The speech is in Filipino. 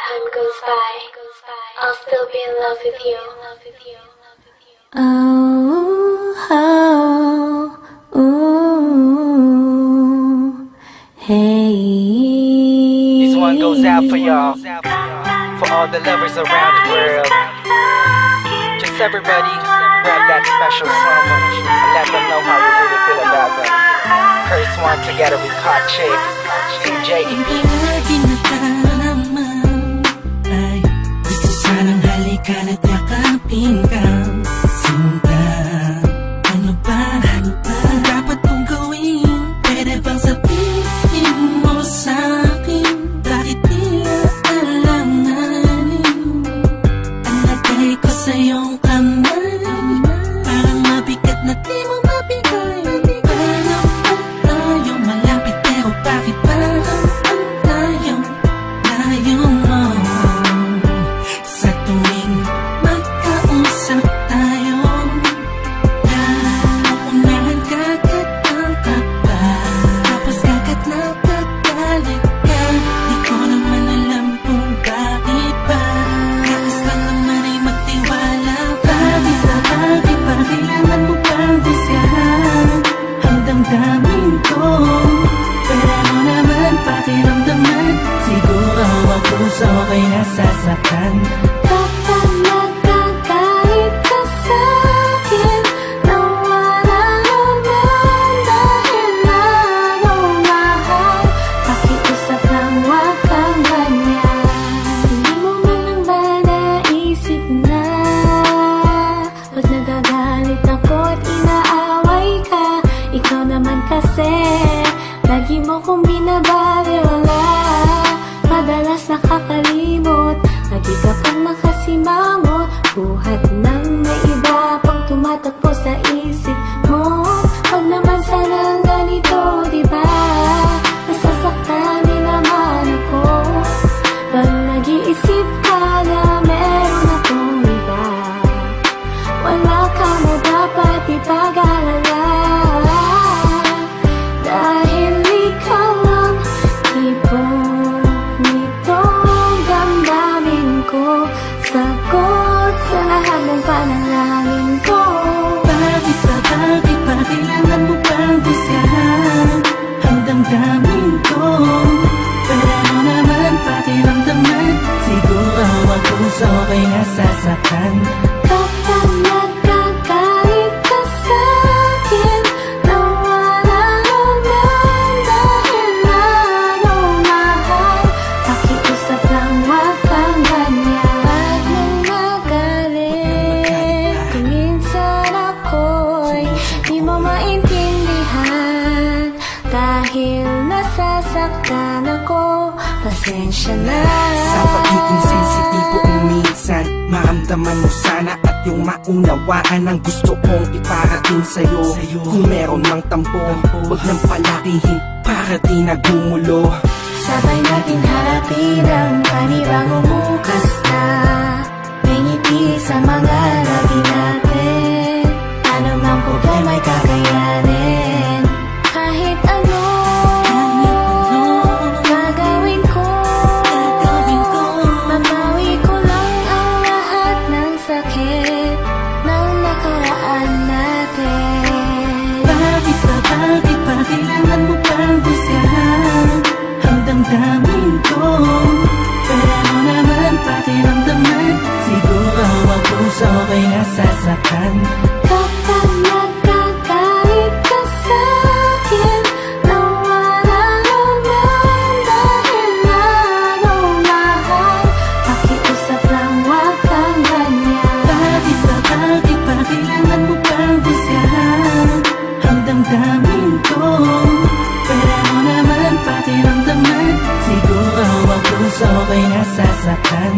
time goes by, I'll still be in love with you. Oh, oh, ooh, hey. This one goes out for y'all, for all the lovers around the world. Just everybody grab that special someone and let them know how you really feel about them. Curse one together with Hot Chick, JEB. Lagi naman ay gusto sanang halikan at yakapin ka. Sinta, ano ba ang dapat kong gawin? Pwede bang sabihin mo sa'kin? Bakit tila alanganin ang lagay ko sa iyong kamay? Parang mabigat na di mo mabigay. Paano pa tayo malapit pero bakit parang layo mo? Sa tuwing magkausap tayo, naunahan kagad ang kaba, tapos kagad nagagalit ka. Di ko naman alam kung bakit ba. Kakas lang naman ay magtiwala. Bakit ba kailangan mo pang disyahan ang damdamin ko? Pwede mo naman pakiramdaman. Siguro ang puso ko'y nasasaktan. Kapag nagkakait ka sa'kin, nawala naman dahil lalong mahal. Pakiusap lang, wag kang ganyan. Hindi mo man lang ba naisip na pag nagagalit ako at inaaway ka, ikaw naman kasi lagi mo kong binabaliwala. Madalas nakakalimot, lagi ka pang nakasimangot. Buhat ng may iba pang tumatakbo sa isip mo. Wag naman sana ganito, diba? Nasasaktan din naman ako pag nag-iisip ka na meron akong iba. Wala ka mo dapat ipag-alala, dahil ikaw lang tipong nitong damdamin ko. Sagot sa lahat ng panalangin ko. Bakit ba kailangan mo pang disyahan ang damdamin ko? Pwede mo naman pakiramdaman. Siguro ang puso ko'y nasasaktan. Kapag nagkakait ka sa'kin, nawala naman dahil lalong mahal. Pakiusap lang, wag kang ganyan. Pag nang magalit, minsan ako'y di mo maintindihan. Dahil nasasaktan ako, pasensya na. Sa pagiging sensitibo kung minsan maramdaman mo sana at yung maunawaan ang gusto kong iparating sa'yo. Kung meron mang tampo, huwag nang palakihin para di nagumulo. Sabay natin harapin ang panibagong bukas na may ngiti sa mga labi natin. Ano mang problema'y kakayanin. Kahit ano gagawin ko, mabawi ko lang ang lahat ng sakit ng nakaraan natin. Bakit ba kailangan mo pang disyahan ang damdamin ko? Pwede mo naman pakiramdaman. Siguro ang puso ko'y nasasaktan. Kapag nagkakait ka sa'kin, nawala naman dahil lalong mahal. Pakiusap lang, wag kang ganyan. Bakit ba kailangan mo pang disyahan ang damdamin ko? Pwede mo naman pakiramdaman. Siguro ang puso ko'y nasasaktan.